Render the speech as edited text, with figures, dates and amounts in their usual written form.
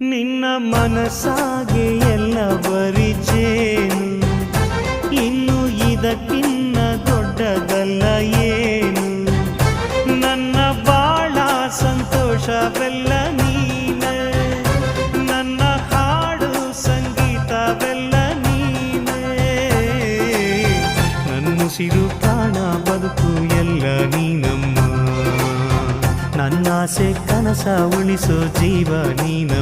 ನಿನ್ನ ಮನಸ್ಸಾಗೆ ಎಲ್ಲ ಬರಿಚೇನು, ಇನ್ನು ಇದಕ್ಕಿನ್ನ ದೊಡ್ಡದಲ್ಲ ಏನು. ನನ್ನ ಬಾಳ ಸಂತೋಷವೆಲ್ಲ ನೀನೆ, ನನ್ನ ಹಾಡು ಸಂಗೀತವೆಲ್ಲ ನೀನೆ. ನನ್ನುಸಿರು ಪ್ರಾಣ ಬದುಕು ಎಲ್ಲ ನೀನಮ್ಮ, ನನ್ನಾಸೆ ಕನಸ ಉಳಿಸೋ ಜೀವ ನೀನಮ್ಮ.